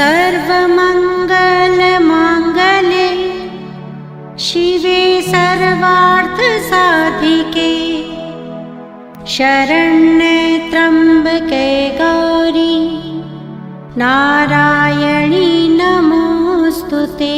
सर्वमङ्गलमाङ्गल्ये शिवे सर्वार्थसाधिके शरण्ये त्र्यम्बके गौरी नारायणी नमोस्तुते।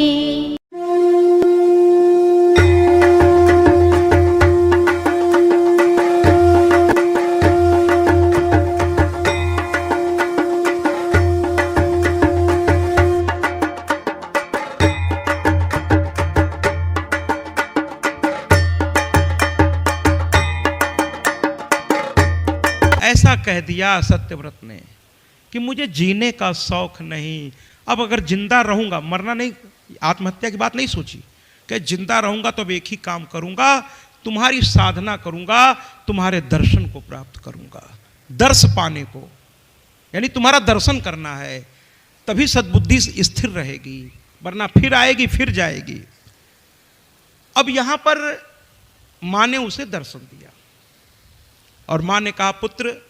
ऐसा कह दिया सत्यव्रत ने कि मुझे जीने का शौक नहीं, अब अगर जिंदा रहूंगा, मरना नहीं, आत्महत्या की बात नहीं सोची कि जिंदा रहूंगा तो अब एक ही काम करूंगा, तुम्हारी साधना करूंगा, तुम्हारे दर्शन को प्राप्त करूंगा। दर्श पाने को यानी तुम्हारा दर्शन करना है, तभी सद्बुद्धि स्थिर रहेगी, वरना फिर आएगी फिर जाएगी। अब यहां पर मां ने उसे दर्शन दिया और मां ने कहा, पुत्र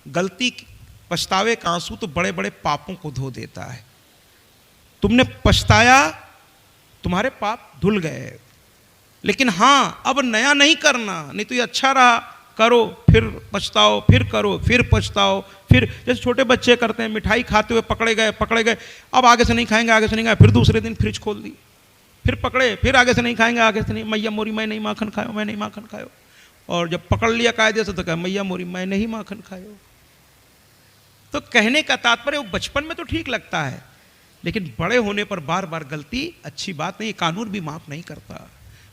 गलती पछतावे का आंसू तो बड़े बड़े पापों को धो देता है। तुमने पछताया, तुम्हारे पाप धुल गए, लेकिन हां अब नया नहीं करना, नहीं तो ये अच्छा रहा, करो फिर पछताओ, फिर करो फिर पछताओ, फिर जैसे छोटे बच्चे करते हैं, मिठाई खाते हुए पकड़े गए, अब आगे से नहीं खाएंगे, आगे से नहीं खाएंगे, फिर दूसरे दिन फ्रिज खोल दी, फिर पकड़े, फिर आगे से नहीं खाएंगे, आगे से नहीं, मैया मोरी मैं नहीं माखन खायो, मैं नहीं माखन खायो, और जब पकड़ लिया कायदे से तो कहा मैया मोरी मैं नहीं माखन खायो। तो कहने का तात्पर्य वो बचपन में तो ठीक लगता है, लेकिन बड़े होने पर बार बार गलती अच्छी बात नहीं। कानून भी माफ नहीं करता,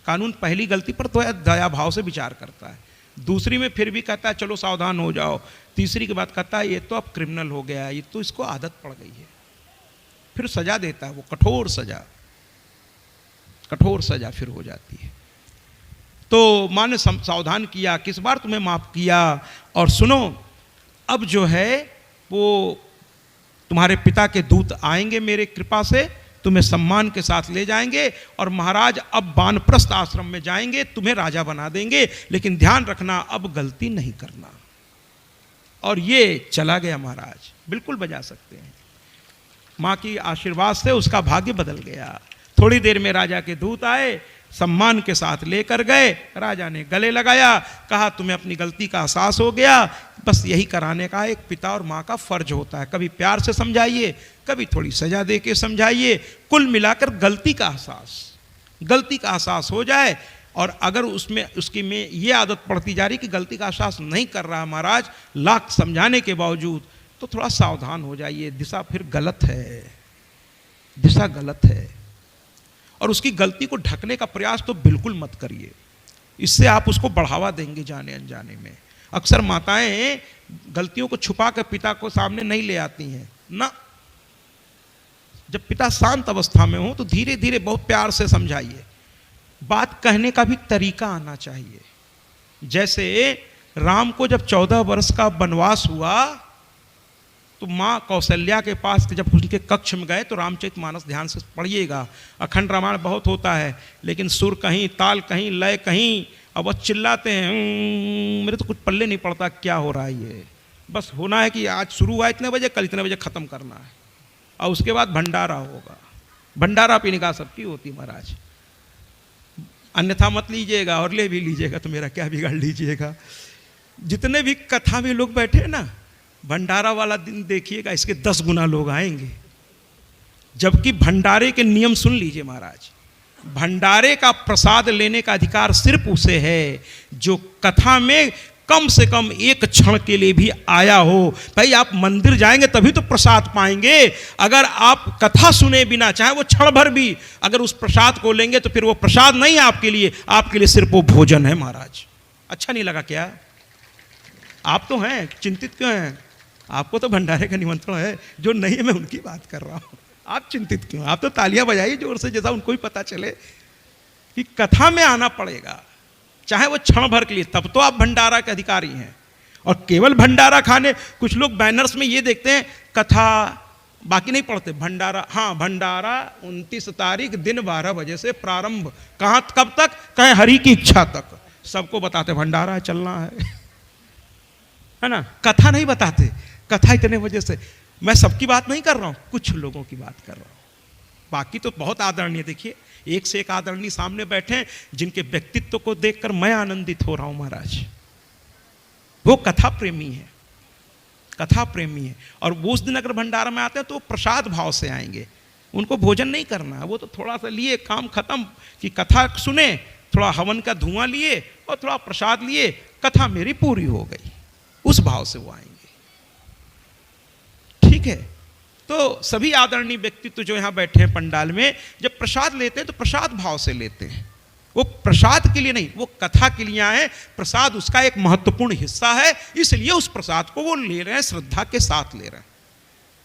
कानून पहली गलती पर तो दया भाव से विचार करता है, दूसरी में फिर भी कहता है चलो सावधान हो जाओ, तीसरी के बाद कहता है ये तो अब क्रिमिनल हो गया, ये तो इसको आदत पड़ गई है, फिर सजा देता है, वो कठोर सजा फिर हो जाती है। तो मां ने सावधान किया, किस बार तुम्हें माफ किया, और सुनो अब जो है वो तुम्हारे पिता के दूत आएंगे मेरे कृपा से, तुम्हें सम्मान के साथ ले जाएंगे, और महाराज अब वानप्रस्थ आश्रम में जाएंगे, तुम्हें राजा बना देंगे, लेकिन ध्यान रखना अब गलती नहीं करना। और ये चला गया महाराज, बिल्कुल बजा सकते हैं, मां की आशीर्वाद से उसका भाग्य बदल गया। थोड़ी देर में राजा के दूत आए, सम्मान के साथ लेकर गए, राजा ने गले लगाया, कहा तुम्हें अपनी गलती का एहसास हो गया, बस यही कराने का एक पिता और माँ का फर्ज होता है, कभी प्यार से समझाइए, कभी थोड़ी सजा दे के समझाइए, कुल मिलाकर गलती का एहसास हो जाए। और अगर उसकी में ये आदत पड़ती जा रही कि गलती का एहसास नहीं कर रहा महाराज, लाख समझाने के बावजूद, तो थोड़ा सावधान हो जाइए, दिशा फिर गलत है, और उसकी गलती को ढकने का प्रयास तो बिल्कुल मत करिए, इससे आप उसको बढ़ावा देंगे जाने अनजाने में। अक्सर माताएं गलतियों को छुपा कर पिता को सामने नहीं ले आती हैं ना, जब पिता शांत अवस्था में हो तो धीरे धीरे बहुत प्यार से समझाइए, बात कहने का भी तरीका आना चाहिए। जैसे राम को जब 14 वर्ष का वनवास हुआ तो माँ कौशल्या के पास जब उनके कक्ष में गए तो रामचरितमानस ध्यान से पढ़िएगा, अखंड रामायण बहुत होता है, लेकिन सुर कहीं, ताल कहीं, लय कहीं, अब वो चिल्लाते हैं, मेरे तो कुछ पल्ले नहीं पड़ता क्या हो रहा है, ये बस होना है कि आज शुरू हुआ इतने बजे, कल इतने बजे ख़त्म करना है, और उसके बाद भंडारा होगा। भंडारा पीने का सबकी होती महाराज, अन्यथा मत लीजिएगा, और ले भी लीजिएगा तो मेरा क्या बिगाड़ लीजिएगा। जितने भी कथा में लोग बैठे ना, भंडारा वाला दिन देखिएगा इसके 10 गुना लोग आएंगे, जबकि भंडारे के नियम सुन लीजिए महाराज, भंडारे का प्रसाद लेने का अधिकार सिर्फ उसे है जो कथा में कम से कम एक क्षण के लिए भी आया हो। भाई आप मंदिर जाएंगे तभी तो प्रसाद पाएंगे, अगर आप कथा सुने बिना, चाहे वो क्षण भर भी, अगर उस प्रसाद को लेंगे तो फिर वो प्रसाद नहीं है आपके लिए सिर्फ वो भोजन है महाराज। अच्छा नहीं लगा क्या? आप तो हैं, चिंतित क्यों हैं? आपको तो भंडारे का निमंत्रण है, जो नहीं है मैं उनकी बात कर रहा हूँ, आप चिंतित क्यों? आप तो तालियां बजाइए जोर से, जैसा उनको भी पता चले कि कथा में आना पड़ेगा, चाहे वो क्षण भर के लिए, तब तो आप भंडारा के अधिकारी हैं। और केवल भंडारा खाने, कुछ लोग बैनर्स में ये देखते हैं कथा, बाकी नहीं पढ़ते, भंडारा, हाँ भंडारा 29 तारीख दिन 12 बजे से प्रारंभ, कहाँ कब तक? कहे हरि की इच्छा तक, सबको बताते भंडारा चलना है ना, कथा नहीं बताते, कथा इतने बजे से। मैं सबकी बात नहीं कर रहा हूं, कुछ लोगों की बात कर रहा हूं। बाकी तो बहुत आदरणीय, देखिए एक से एक आदरणीय सामने बैठे हैं जिनके व्यक्तित्व को देखकर मैं आनंदित हो रहा हूं महाराज। वो कथा प्रेमी है, कथा प्रेमी है। और वो उस दिन अगर भंडारा में आते हैं तो प्रसाद भाव से आएंगे, उनको भोजन नहीं करना है, वो तो थोड़ा सा लिए काम खत्म कि कथा सुने, थोड़ा हवन का धुआं लिए और थोड़ा प्रसाद लिए, कथा मेरी पूरी हो गई, उस भाव से वो आएंगे। ठीक है, तो सभी आदरणीय व्यक्तित्व जो यहां बैठे हैं पंडाल में, जब प्रसाद लेते हैं तो प्रसाद भाव से लेते हैं। वो प्रसाद के लिए नहीं, वो कथा के लिए आए। प्रसाद उसका एक महत्वपूर्ण हिस्सा है, इसलिए उस प्रसाद को वो ले रहे हैं, श्रद्धा के साथ ले रहे हैं,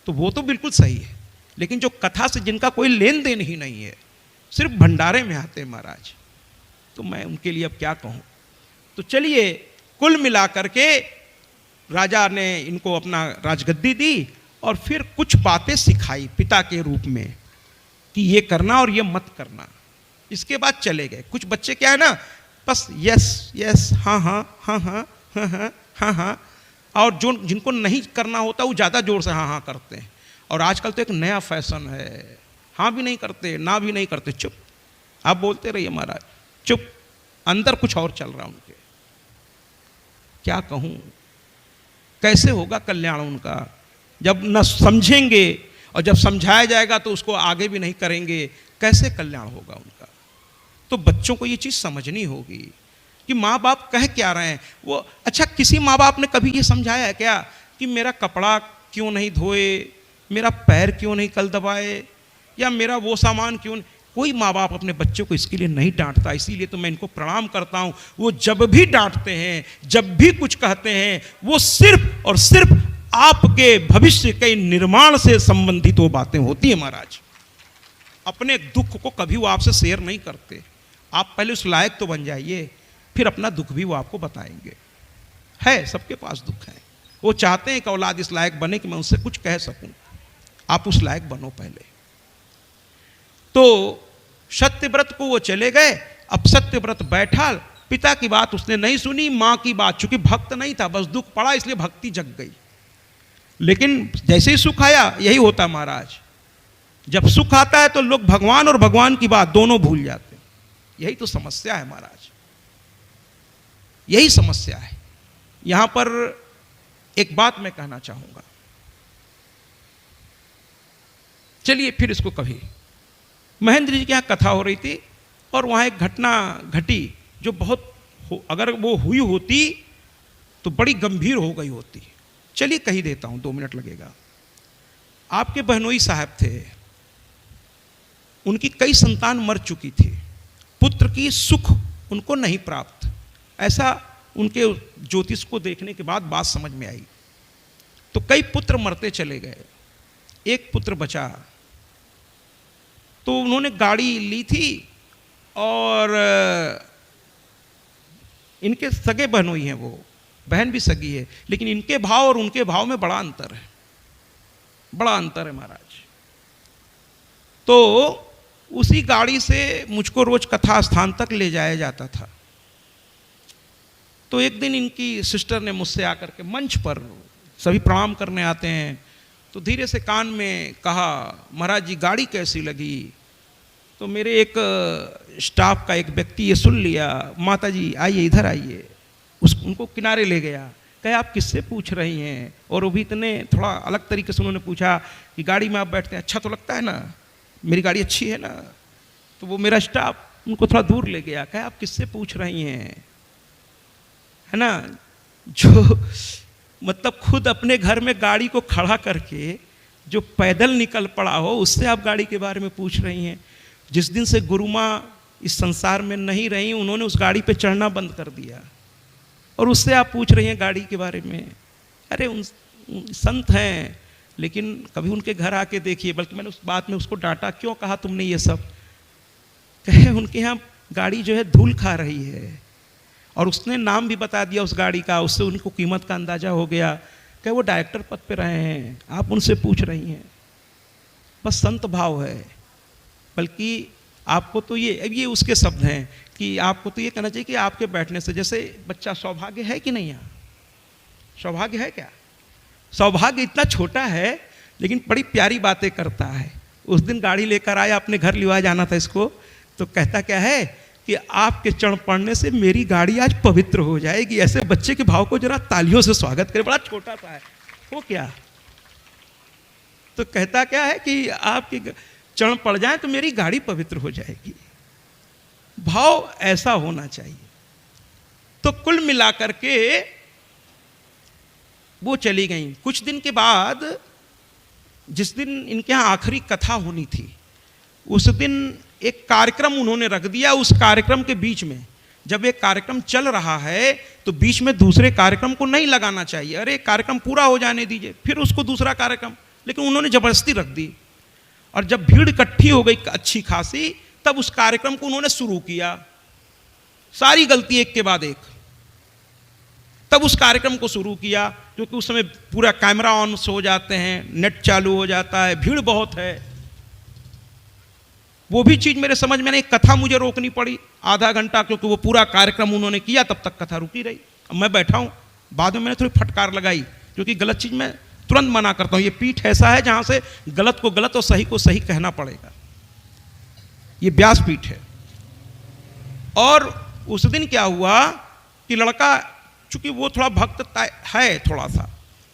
तो वो तो बिल्कुल सही है। लेकिन जो कथा से जिनका कोई लेन देन ही नहीं है, सिर्फ भंडारे में आते हैं महाराज, तो मैं उनके लिए अब क्या कहूं। तो चलिए, कुल मिलाकर के राजा ने इनको अपना राजगद्दी दी और फिर कुछ बातें सिखाई पिता के रूप में कि ये करना और ये मत करना। इसके बाद चले गए। कुछ बच्चे क्या है ना, बस यस यस, हाँ हाँ हाँ हाँ हाँ हाँ हाँ हाँ, और जो जिनको नहीं करना होता वो ज़्यादा जोर से हाँ हाँ करते हैं। और आजकल तो एक नया फैशन है, हाँ भी नहीं करते ना भी नहीं करते, चुप, आप बोलते रहिए महाराज, चुप, अंदर कुछ और चल रहा उनके। क्या कहूँ, कैसे होगा कल्याण उनका जब न समझेंगे, और जब समझाया जाएगा तो उसको आगे भी नहीं करेंगे, कैसे कल्याण होगा उनका। तो बच्चों को ये चीज़ समझनी होगी कि माँ बाप कह क्या रहे हैं। वो अच्छा, किसी माँ बाप ने कभी ये समझाया है क्या कि मेरा कपड़ा क्यों नहीं धोए, मेरा पैर क्यों नहीं कल दबाए, या मेरा वो सामान क्यों नहीं। कोई माँ बाप अपने बच्चों को इसके लिए नहीं डांटता। इसीलिए तो मैं इनको प्रणाम करता हूँ। वो जब भी डांटते हैं, जब भी कुछ कहते हैं, वो सिर्फ और सिर्फ आपके भविष्य के निर्माण से संबंधित वो बातें होती है महाराज। अपने दुख को कभी वो आपसे शेयर नहीं करते। आप पहले उस लायक तो बन जाइए, फिर अपना दुख भी वो आपको बताएंगे। है, सबके पास दुख है, वो चाहते हैं कि औलाद इस लायक बने कि मैं उससे कुछ कह सकूं। आप उस लायक बनो पहले। तो सत्यव्रत को वो चले गए। अब सत्यव्रत बैठा, पिता की बात उसने नहीं सुनी, माँ की बात, चूंकि भक्त नहीं था, बस दुख पड़ा इसलिए भक्ति जग गई। लेकिन जैसे ही सुख आया, यही होता महाराज, जब सुख आता है तो लोग भगवान और भगवान की बात दोनों भूल जाते हैं। यही तो समस्या है महाराज, यही समस्या है। यहां पर एक बात मैं कहना चाहूंगा, चलिए फिर इसको कभी। महेंद्र जी के यहाँ कथा हो रही थी और वहाँ एक घटना घटी जो बहुत अगर वो हुई होती तो बड़ी गंभीर हो गई होती। चलिए कही देता हूँ, 2 मिनट लगेगा। आपके बहनोई साहब थे, उनकी कई संतान मर चुकी थी, पुत्र की सुख उनको नहीं प्राप्त। ऐसा उनके ज्योतिष को देखने के बाद बात समझ में आई। तो कई पुत्र मरते चले गए, एक पुत्र बचा। तो उन्होंने गाड़ी ली थी और इनके सगे बहनोई हैं, वो बहन भी सगी है, लेकिन इनके भाव और उनके भाव में बड़ा अंतर है, बड़ा अंतर है महाराज। तो उसी गाड़ी से मुझको रोज कथा स्थान तक ले जाया जाता था। तो एक दिन इनकी सिस्टर ने मुझसे आकर के मंच पर, सभी प्रणाम करने आते हैं, तो धीरे से कान में कहा, महाराज जी गाड़ी कैसी लगी। तो मेरे एक स्टाफ का एक व्यक्ति ये सुन लिया, माता जी आइए इधर आइए, उनको किनारे ले गया, कहे आप किससे पूछ रही हैं। और वो भी इतने थोड़ा अलग तरीके से उन्होंने पूछा कि गाड़ी में आप बैठते हैं, अच्छा तो लगता है ना, मेरी गाड़ी अच्छी है ना। तो वो मेरा स्टाफ उनको थोड़ा दूर ले गया, कहे आप किससे पूछ रही हैं, है ना। जो मतलब खुद अपने घर में गाड़ी को खड़ा करके जो पैदल निकल पड़ा हो, उससे आप गाड़ी के बारे में पूछ रही हैं। जिस दिन से गुरु माँ इस संसार में नहीं रही, उन्होंने उस गाड़ी पे चढ़ना बंद कर दिया, और उससे आप पूछ रही हैं गाड़ी के बारे में। अरे उन संत हैं, लेकिन कभी उनके घर आके देखिए। बल्कि मैंने उस बात में उसको डांटा, क्यों कहा तुमने ये सब। कहे उनके यहाँ गाड़ी जो है धूल खा रही है, और उसने नाम भी बता दिया उस गाड़ी का, उससे उनको कीमत का अंदाजा हो गया। कहे वो डायरेक्टर पद पे रहे हैं, आप उनसे पूछ रही हैं। बस संत भाव है। बल्कि आपको तो ये उसके शब्द हैं कि आपको तो ये कहना चाहिए कि आपके बैठने से, जैसे बच्चा, सौभाग्य है कि नहीं, यहाँ सौभाग्य है क्या। सौभाग्य इतना छोटा है लेकिन बड़ी प्यारी बातें करता है। उस दिन गाड़ी लेकर आया, अपने घर लिवा जाना था इसको, तो कहता क्या है कि आपके चरण पड़ने से मेरी गाड़ी आज पवित्र हो जाएगी। ऐसे बच्चे के भाव को जरा तालियों से स्वागत करें, बड़ा छोटा सा है वो क्या। तो कहता क्या है कि आपके चरण पड़ जाए तो मेरी गाड़ी पवित्र हो जाएगी। भाव ऐसा होना चाहिए। तो कुल मिलाकर के वो चली गई। कुछ दिन के बाद, जिस दिन इनके यहाँ आखिरी कथा होनी थी, उस दिन एक कार्यक्रम उन्होंने रख दिया। उस कार्यक्रम के बीच में, जब एक कार्यक्रम चल रहा है तो बीच में दूसरे कार्यक्रम को नहीं लगाना चाहिए। अरे कार्यक्रम पूरा हो जाने दीजिए, फिर उसको दूसरा कार्यक्रम। लेकिन उन्होंने जबरदस्ती रख दी, और जब भीड़ इकट्ठी हो गई अच्छी खासी, तब उस कार्यक्रम को उन्होंने शुरू किया। सारी गलती एक के बाद एक। तब उस कार्यक्रम को शुरू किया, क्योंकि उस समय पूरा कैमरा ऑन हो जाते हैं, नेट चालू हो जाता है, भीड़ बहुत है। वो भी चीज मेरे समझ में नहीं, कथा मुझे रोकनी पड़ी आधा घंटा, क्योंकि वो पूरा कार्यक्रम उन्होंने किया, तब तक कथा रुकी रही। अब मैं बैठा हूं, बाद में मैंने थोड़ी फटकार लगाई, क्योंकि गलत चीज मैं तुरंत मना करता हूं। ये पीठ ऐसा है जहां से गलत को गलत और सही को सही कहना पड़ेगा। ये व्यासपीठ है। और उस दिन क्या हुआ कि लड़का, चूंकि वो थोड़ा भक्त है थोड़ा सा,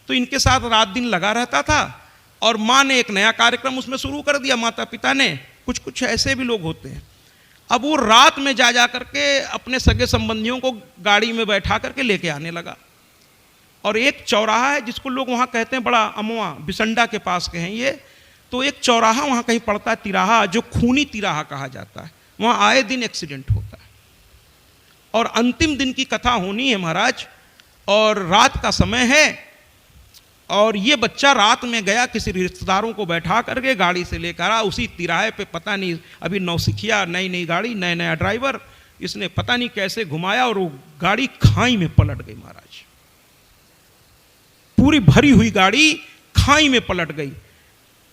तो इनके साथ रात दिन लगा रहता था। और माँ ने एक नया कार्यक्रम उसमें शुरू कर दिया, माता पिता ने। कुछ कुछ ऐसे भी लोग होते हैं। अब वो रात में जा करके अपने सगे संबंधियों को गाड़ी में बैठा करके लेके आने लगा। और एक चौराहा है जिसको लोग वहाँ कहते हैं, बड़ा अमवा, बिसंडा के पास के हैं ये। तो एक चौराहा वहाँ कहीं पड़ता है, तिराहा, जो खूनी तिराहा कहा जाता है। वहाँ आए दिन एक्सीडेंट होता है। और अंतिम दिन की कथा होनी है महाराज, और रात का समय है। और ये बच्चा रात में गया, किसी रिश्तेदारों को बैठा करके गाड़ी से लेकर आ। उसी तिराहे पे पता नहीं, अभी नौसिखिया, नई नई गाड़ी, नया नया ड्राइवर, इसने पता नहीं कैसे घुमाया, और वो गाड़ी खाई में पलट गई महाराज। पूरी भरी हुई गाड़ी खाई में पलट गई।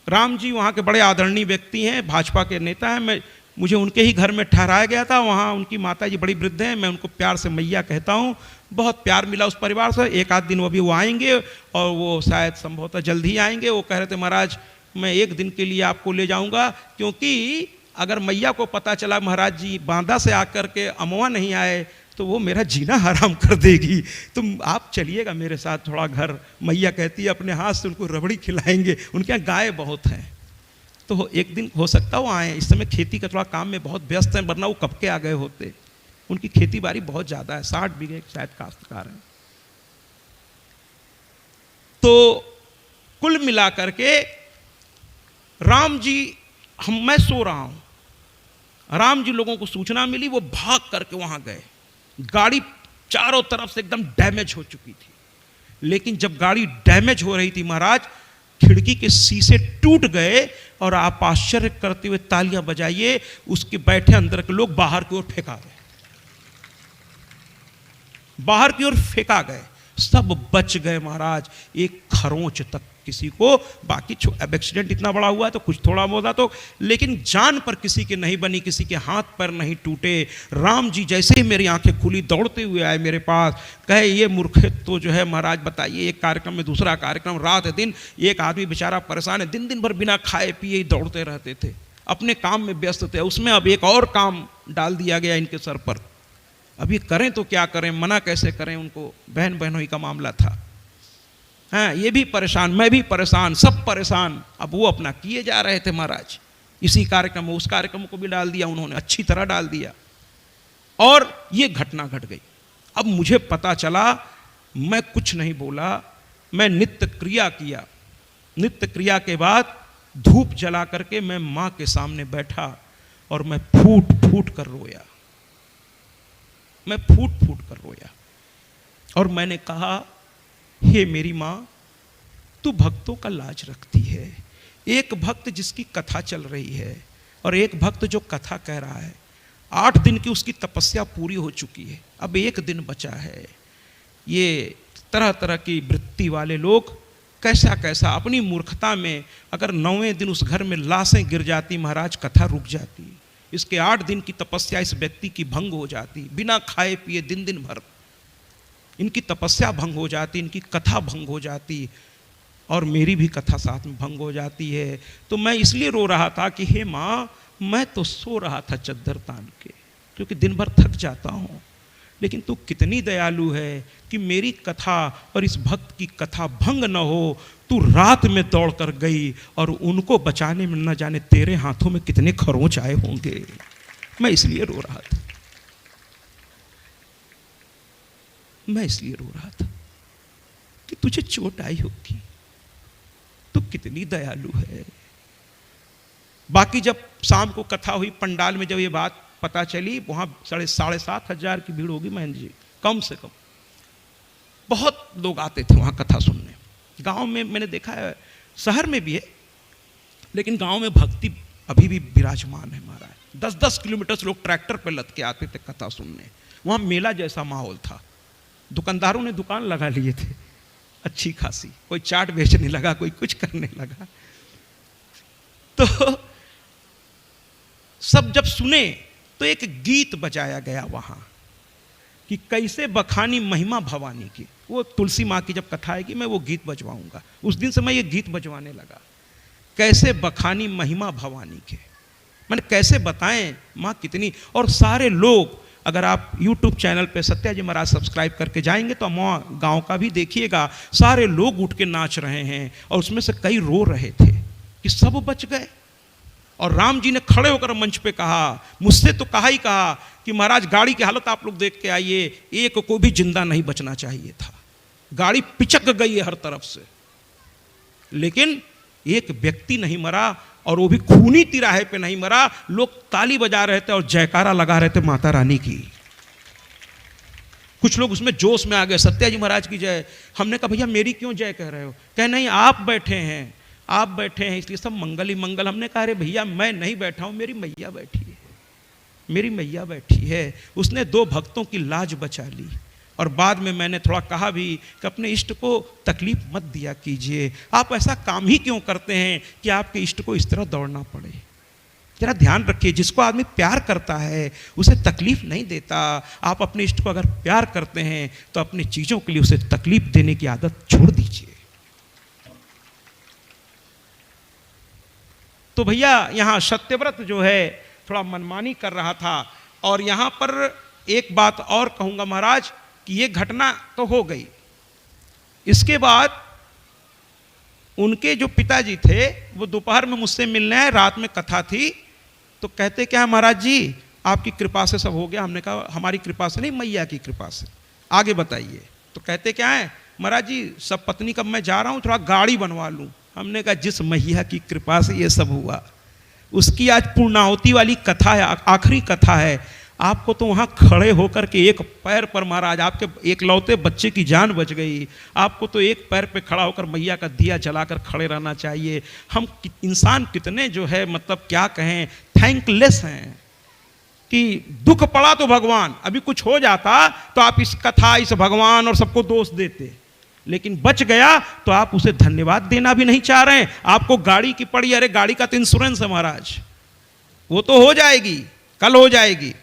राम जी वहाँ के बड़े आदरणीय व्यक्ति हैं, भाजपा के नेता हैं। मुझे उनके ही घर में ठहराया गया था। वहाँ उनकी माता जी बड़ी वृद्ध हैं, मैं उनको प्यार से मैया कहता हूँ। बहुत प्यार मिला उस परिवार से। एक आध दिन वो आएंगे, और वो शायद संभवतः जल्द ही आएंगे। वो कह रहे थे, महाराज मैं एक दिन के लिए आपको ले जाऊँगा, क्योंकि अगर मैया को पता चला महाराज जी बांदा से आकर के अमवा नहीं आए, तो वो मेरा जीना हराम कर देगी। तुम आप चलिएगा मेरे साथ थोड़ा घर। मैया कहती है अपने हाथ से उनको रबड़ी खिलाएंगे, उनके यहाँ गाय बहुत हैं। तो एक दिन हो सकता वो आए। इस समय खेती का थोड़ा काम में बहुत व्यस्त हैं, वरना वो कब के आ गए होते। उनकी खेती बाड़ी बहुत ज़्यादा है, 60 बीघे शायद काश्तकार हैं। तो कुल मिलाकर के राम जी, मैं सो रहा हूँ, राम जी लोगों को सूचना मिली, वो भाग करके वहाँ गए। गाड़ी चारों तरफ से एकदम डैमेज हो चुकी थी। लेकिन जब गाड़ी डैमेज हो रही थी महाराज, खिड़की के शीशे टूट गए, और आप आश्चर्य करते हुए तालियां बजाइए, उसके बैठे अंदर के लोग बाहर की ओर फेंका गए, बाहर की ओर फेंका गए। सब बच गए महाराज, एक खरोंच तक किसी को। बाकी अब एक्सीडेंट इतना बड़ा हुआ तो कुछ थोड़ा बहुत तो, लेकिन जान पर किसी के नहीं बनी, किसी के हाथ पर नहीं टूटे। राम जी जैसे ही मेरी आंखें खुली, दौड़ते हुए आए मेरे पास, कहे ये मूर्खित तो जो है महाराज, बताइए, एक कार्यक्रम में दूसरा कार्यक्रम, रात दिन एक आदमी बेचारा परेशान है, दिन दिन भर बिना खाए पिए ही दौड़ते रहते थे, अपने काम में व्यस्त थे। उसमें अब एक और काम डाल दिया गया इनके सर पर। अब ये करें तो क्या करें, मना कैसे करें उनको। बहन बहनोई का मामला था। हाँ, ये भी परेशान, मैं भी परेशान, सब परेशान। अब वो अपना किए जा रहे थे महाराज। इसी कार्यक्रम में उस कार्यक्रम को भी डाल दिया उन्होंने, अच्छी तरह डाल दिया। और ये घटना घट गई। अब मुझे पता चला, मैं कुछ नहीं बोला, मैं नित्य क्रिया किया। नित्य क्रिया के बाद धूप जला करके मैं माँ के सामने बैठा, और मैं फूट फूट कर रोया। मैं फूट फूट कर रोया, और मैंने कहा, हे मेरी माँ, तू भक्तों का लाज रखती है। एक भक्त जिसकी कथा चल रही है, और एक भक्त जो कथा कह रहा है, 8 दिन की उसकी तपस्या पूरी हो चुकी है, अब 1 दिन बचा है। ये तरह तरह की वृत्ति वाले लोग कैसा कैसा अपनी मूर्खता में, अगर 9वें दिन उस घर में लाशें गिर जाती महाराज, कथा रुक जाती। इसके 8 दिन की तपस्या इस व्यक्ति की भंग हो जाती, बिना खाए पिए दिन दिन भर इनकी तपस्या भंग हो जाती, इनकी कथा भंग हो जाती। और मेरी भी कथा साथ में भंग हो जाती है। तो मैं इसलिए रो रहा था कि हे माँ, मैं तो सो रहा था चद्दर तान के, क्योंकि दिन भर थक जाता हूँ, लेकिन तू कितनी दयालु है कि मेरी कथा और इस भक्त की कथा भंग न हो, तू रात में दौड़ कर गई और उनको बचाने में न जाने तेरे हाथों में कितने खरोंच आए होंगे। मैं इसलिए रो रहा था, मैं इसलिए रो रहा था कि तुझे चोट आई होगी, तू कितनी दयालु है। बाकी जब शाम को कथा हुई पंडाल में, जब ये बात पता चली, वहां 7,500 की भीड़ होगी महेंद्र जी, कम से कम। बहुत लोग आते थे वहां कथा सुनने। गांव में मैंने देखा है, शहर में भी है, लेकिन गांव में भक्ति अभी भी विराजमान है महाराज। 10-10 किलोमीटर से लोग ट्रैक्टर पर लद के आते थे कथा सुनने। वहां मेला जैसा माहौल था, दुकानदारों ने दुकान लगा लिए थे अच्छी खासी, कोई चाट बेचने लगा, कोई कुछ करने लगा। तो सब जब सुने तो एक गीत बजाया गया वहां कि कैसे बखानी महिमा भवानी की। वो तुलसी माँ की जब कथा आएगी मैं वो गीत बजवाऊंगा। उस दिन से मैं ये गीत बजवाने लगा, कैसे बखानी महिमा भवानी के। मैंने कैसे बताएं माँ कितनी। और सारे लोग, अगर आप YouTube चैनल पे सत्या जी महाराज सब्सक्राइब करके जाएंगे तो माँ गांव का भी देखिएगा, सारे लोग उठ के नाच रहे हैं और उसमें से कई रो रहे थे कि सब बच गए। और राम जी ने खड़े होकर मंच पे कहा, मुझसे तो कहा ही कहा कि महाराज गाड़ी की हालत आप लोग देख के आइए, एक को भी जिंदा नहीं बचना चाहिए था, गाड़ी पिचक गई है हर तरफ से, लेकिन एक व्यक्ति नहीं मरा, और वो भी खूनी तिराहे पे नहीं मरा। लोग ताली बजा रहे थे और जयकारा लगा रहे थे माता रानी की। कुछ लोग उसमें जोश में आ गए, सत्या जी महाराज की जय। हमने कहा भैया मेरी क्यों जय कह रहे हो? कहे नहीं, आप बैठे हैं, आप बैठे हैं इसलिए सब मंगल ही मंगल। हमने कहा अरे भैया मैं नहीं बैठा हूं, मेरी मैया बैठी है, मेरी मैया बैठी है। उसने 2 भक्तों की लाज बचा ली। और बाद में मैंने थोड़ा कहा भी कि अपने इष्ट को तकलीफ मत दिया कीजिए, आप ऐसा काम ही क्यों करते हैं कि आपके इष्ट को इस तरह दौड़ना पड़े। जरा ध्यान रखिए, जिसको आदमी प्यार करता है उसे तकलीफ नहीं देता। आप अपने इष्ट को अगर प्यार करते हैं तो अपनी चीज़ों के लिए उसे तकलीफ देने की आदत छोड़ दीजिए। तो भैया यहाँ सत्यव्रत जो है थोड़ा मनमानी कर रहा था। और यहाँ पर एक बात और कहूँगा महाराज कि ये घटना तो हो गई, इसके बाद उनके जो पिताजी थे वो दोपहर में मुझसे मिलने आए, रात में कथा थी। तो कहते क्या महाराज जी आपकी कृपा से सब हो गया? हमने कहा हमारी कृपा से नहीं, मैया की कृपा से। आगे बताइए। तो कहते क्या है महाराज जी सब पत्नी कब मैं जा रहा हूँ थोड़ा गाड़ी बनवा लूँ। हमने कहा जिस मैया की कृपा से ये सब हुआ उसकी आज पूर्णाहुति वाली कथा है, आखिरी कथा है। आपको तो वहाँ खड़े होकर के एक पैर पर महाराज आपके एकलौते बच्चे की जान बच गई। आपको तो एक पैर पे खड़ा होकर मैया का दिया जलाकर खड़े रहना चाहिए। हम इंसान कितने जो है मतलब क्या कहें थैंकलेस हैं कि दुख पड़ा तो भगवान, अभी कुछ हो जाता तो आप इस कथा इस भगवान और सबको दोष देते, लेकिन बच गया तो आप उसे धन्यवाद देना भी नहीं चाह रहे हैं। आपको गाड़ी की पड़ी, अरे गाड़ी का तो इंश्योरेंस है महाराज, वो तो हो जाएगी, कल हो जाएगी,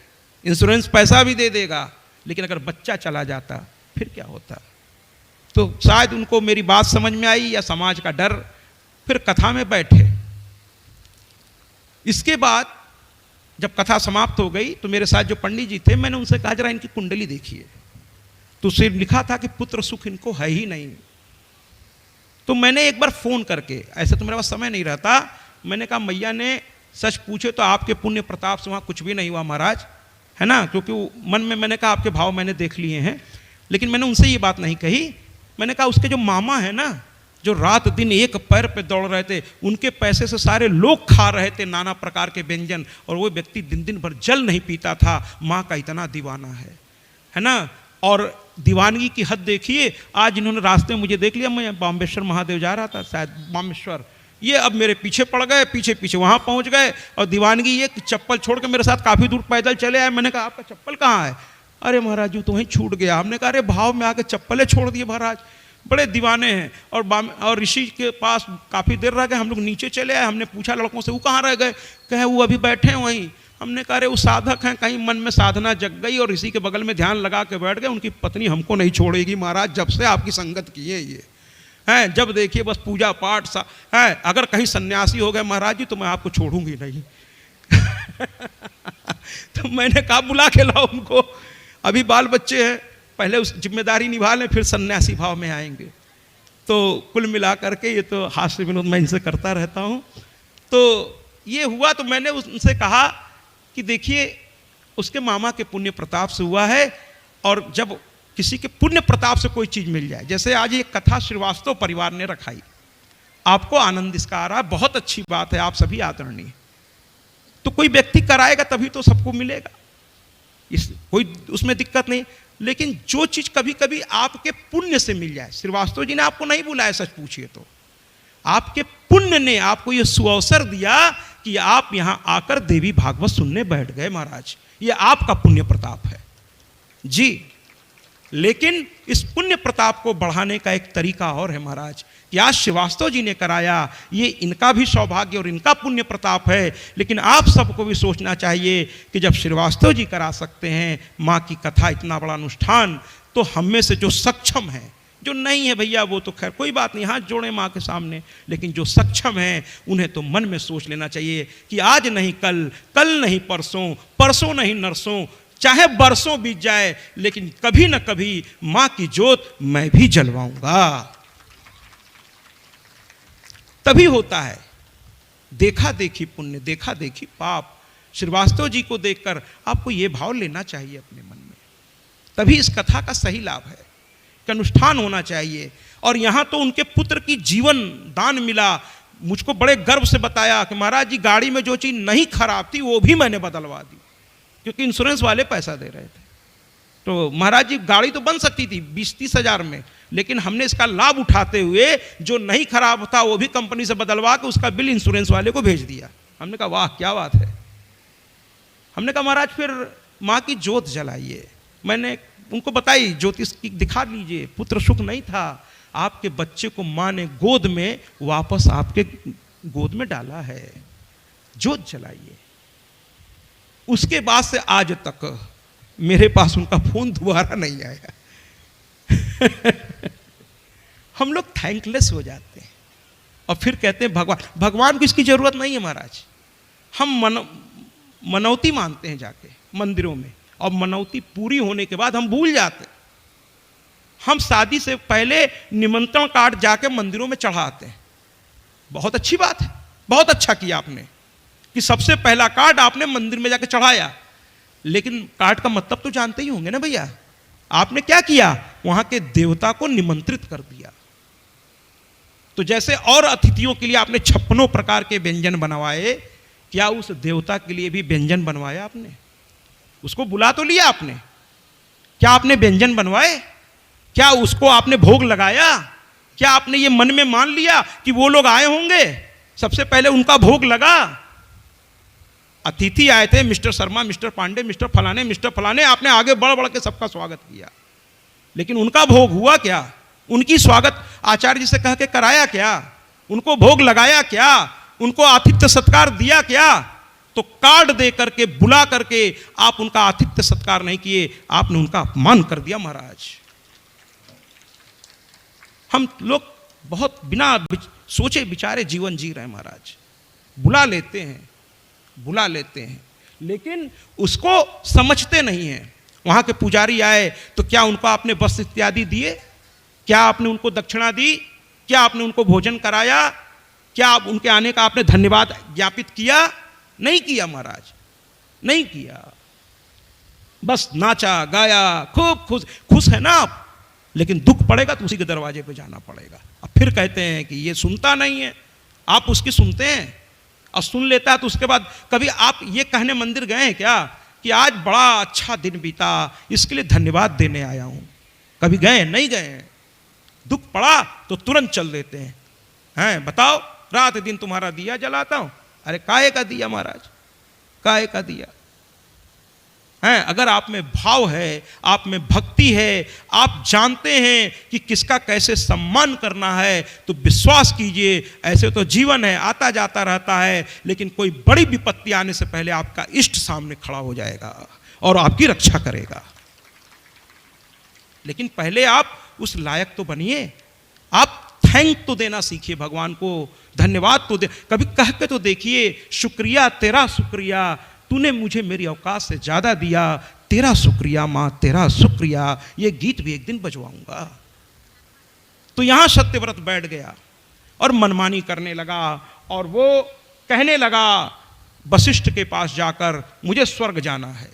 इंश्योरेंस पैसा भी दे देगा। लेकिन अगर बच्चा चला जाता फिर क्या होता? तो शायद उनको मेरी बात समझ में आई या समाज का डर। फिर कथा में बैठे। इसके बाद जब कथा समाप्त हो गई तो मेरे साथ जो पंडित जी थे मैंने उनसे कहा जरा इनकी कुंडली देखिए। तो उसे लिखा था कि पुत्र सुख इनको है ही नहीं। तो मैंने एक बार फोन करके, ऐसे तो मेरे पास समय नहीं रहता, मैंने कहा मैया ने सच पूछे तो आपके पुण्य प्रताप से वहाँ कुछ भी नहीं हुआ महाराज, है ना, क्योंकि मन में मैंने कहा आपके भाव मैंने देख लिए हैं। लेकिन मैंने उनसे ये बात नहीं कही। मैंने कहा उसके जो मामा है ना, जो रात दिन एक पैर पे दौड़ रहे थे, उनके पैसे से सारे लोग खा रहे थे नाना प्रकार के व्यंजन, और वो व्यक्ति दिन दिन भर जल नहीं पीता था। माँ का इतना दीवाना है ना। और दीवानगी की हद देखिए, आज इन्होंने रास्ते में मुझे देख लिया, मैं बामेश्वर महादेव जा रहा था, शायद बामेश्वर, ये अब मेरे पीछे पड़ गए, पीछे पीछे वहाँ पहुँच गए। और दीवानगी ये कि चप्पल छोड़ के मेरे साथ काफ़ी दूर पैदल चले आए। मैंने कहा आपका चप्पल कहाँ है? अरे महाराज जी तो वहीं छूट गया। हमने कहा अरे भाव में आके चप्पलें छोड़ दिए महाराज, बड़े दीवाने हैं। और ऋषि के पास काफ़ी देर रह गए, हम लोग नीचे चले आए। हमने पूछा लड़कों से वो कहाँ रह गए? कहे वो अभी बैठे हैं वहीं। हमने कहा अरे वो साधक हैं, कहीं मन में साधना जग गई और ऋषि के बगल में ध्यान लगा के बैठ गए। उनकी पत्नी हमको नहीं छोड़ेगी महाराज, जब से आपकी संगत की है ये, हैं, जब देखिए बस पूजा पाठ सा है। अगर कहीं सन्यासी हो गए महाराज जी तो मैं आपको छोड़ूंगी नहीं। तो मैंने कहा बुला के लाओ उनको, अभी बाल बच्चे हैं, पहले उस जिम्मेदारी निभा लें, फिर सन्यासी भाव में आएंगे। तो कुल मिला करके ये तो हास्य विनोद मैं इनसे करता रहता हूँ। तो ये हुआ तो मैंने उनसे कहा कि देखिए उसके मामा के पुण्य प्रताप से हुआ है, और जब किसी के पुण्य प्रताप से कोई चीज़ मिल जाए, जैसे आज ये कथा श्रीवास्तव परिवार ने रखाई, आपको आनंद इसका आ रहा है, बहुत अच्छी बात है, आप सभी आदरणीय। तो कोई व्यक्ति कराएगा तभी तो सबको मिलेगा, कोई उसमें दिक्कत नहीं। लेकिन जो चीज़ कभी कभी आपके पुण्य से मिल जाए, श्रीवास्तव जी ने आपको नहीं बुलाया सच पूछिए तो, आपके पुण्य ने आपको यह सुअवसर दिया कि आप यहां आकर देवी भागवत सुनने बैठ गए महाराज, ये आपका पुण्य प्रताप है जी। लेकिन इस पुण्य प्रताप को बढ़ाने का एक तरीका और है महाराज, कि आज श्रीवास्तव जी ने कराया, ये इनका भी सौभाग्य और इनका पुण्य प्रताप है। लेकिन आप सबको भी सोचना चाहिए कि जब श्रीवास्तव जी करा सकते हैं माँ की कथा, इतना बड़ा अनुष्ठान, तो हम में से जो सक्षम हैं, जो नहीं है भैया वो तो खैर कोई बात नहीं, हाथ जोड़े माँ के सामने, लेकिन जो सक्षम हैं उन्हें तो मन में सोच लेना चाहिए कि आज नहीं कल, कल नहीं परसों, परसों नहीं नरसों, चाहे बरसों बीत जाए, लेकिन कभी न कभी माँ की ज्योत मैं भी जलवाऊंगा। तभी होता है देखा देखी पुण्य, देखा देखी पाप। श्रीवास्तव जी को देखकर आपको ये भाव लेना चाहिए अपने मन में, तभी इस कथा का सही लाभ है कि अनुष्ठान होना चाहिए। और यहाँ तो उनके पुत्र की जीवन दान मिला, मुझको बड़े गर्व से बताया कि महाराज जी गाड़ी में जो चीज़ नहीं खराब थी वो भी मैंने बदलवा दी, क्योंकि इंश्योरेंस वाले पैसा दे रहे थे। तो महाराज जी गाड़ी तो बन सकती थी 20-30 हज़ार में, लेकिन हमने इसका लाभ उठाते हुए जो नहीं खराब था वो भी कंपनी से बदलवा के उसका बिल इंश्योरेंस वाले को भेज दिया। हमने कहा वाह क्या बात है। हमने कहा महाराज फिर माँ की ज्योत जलाइए, मैंने उनको बताई ज्योतिष की दिखा लीजिए, पुत्र सुख नहीं था, आपके बच्चे को माँ ने गोद में वापस आपके गोद में डाला है, ज्योत जलाइए। उसके बाद से आज तक मेरे पास उनका फोन दोबारा नहीं आया। हम लोग थैंकलेस हो जाते हैं और फिर कहते हैं भगवान को इसकी जरूरत नहीं है महाराज। हम मनौती मानते हैं जाके मंदिरों में, और मनौती पूरी होने के बाद हम भूल जाते हैं। हम शादी से पहले निमंत्रण कार्ड जाके मंदिरों में चढ़ाते हैं, बहुत अच्छी बात है, बहुत अच्छा किया आपने कि सबसे पहला कार्ड आपने मंदिर में जाके चढ़ाया। लेकिन कार्ड का मतलब तो जानते ही होंगे ना भैया, आपने क्या किया, वहां के देवता को निमंत्रित कर दिया। तो जैसे और अतिथियों के लिए आपने 56 प्रकार के व्यंजन बनवाए, क्या उस देवता के लिए भी व्यंजन बनवाया आपने? उसको बुला तो लिया आपने, क्या आपने व्यंजन बनवाए? क्या उसको आपने भोग लगाया? क्या आपने ये मन में मान लिया कि वो लोग आए होंगे, सबसे पहले उनका भोग लगा? अतिथि आए थे, mister Sharma, mister Pandey, mister फलाने, आपने आगे बढ़ बढ़ के सबका स्वागत किया, लेकिन उनका भोग हुआ क्या? उनकी स्वागत आचार्य जी से कह के कराया क्या? उनको भोग लगाया क्या? उनको आतिथ्य सत्कार दिया क्या? तो कार्ड दे करके बुला करके आप उनका आतिथ्य सत्कार नहीं किए, आपने उनका अपमान कर दिया महाराज। हम लोग बहुत बिना सोचे विचारे जीवन जी रहे हैं महाराज। बुला लेते हैं लेकिन उसको समझते नहीं हैं। वहां के पुजारी आए तो क्या उनको आपने वस्त्र इत्यादि दिए? क्या आपने उनको दक्षिणा दी? क्या आपने उनको भोजन कराया? क्या आप उनके आने का आपने धन्यवाद ज्ञापित किया? नहीं किया महाराज, नहीं किया। बस नाचा गाया, खूब खुश है ना आप, लेकिन दुख पड़ेगा तो उसी के दरवाजे पे जाना पड़ेगा। अब फिर कहते हैं कि ये सुनता नहीं है, आप उसकी सुनते हैं, और सुन लेता है तो उसके बाद कभी आप ये कहने मंदिर गए हैं क्या कि आज बड़ा अच्छा दिन बीता, इसके लिए धन्यवाद देने आया हूं? कभी गए? नहीं गए हैं। दुख पड़ा तो तुरंत चल देते हैं, बताओ रात दिन तुम्हारा दिया जलाता हूं। अरे काहे का दिया महाराज, काहे का दिया है? अगर आप में भाव है, आप में भक्ति है, आप जानते हैं कि किसका कैसे सम्मान करना है, तो विश्वास कीजिए ऐसे तो जीवन है, आता जाता रहता है, लेकिन कोई बड़ी विपत्ति आने से पहले आपका इष्ट सामने खड़ा हो जाएगा और आपकी रक्षा करेगा। लेकिन पहले आप उस लायक तो बनिए, आप थैंक तो देना सीखिए भगवान को, धन्यवाद तो दे, कभी कह के तो देखिए, शुक्रिया तेरा शुक्रिया, तूने मुझे मेरी औकात से ज़्यादा दिया, तेरा शुक्रिया माँ, तेरा शुक्रिया। ये गीत भी एक दिन बजवाऊंगा। तो यहाँ सत्यव्रत बैठ गया और मनमानी करने लगा, और वो कहने लगा वशिष्ठ के पास जाकर, मुझे स्वर्ग जाना है।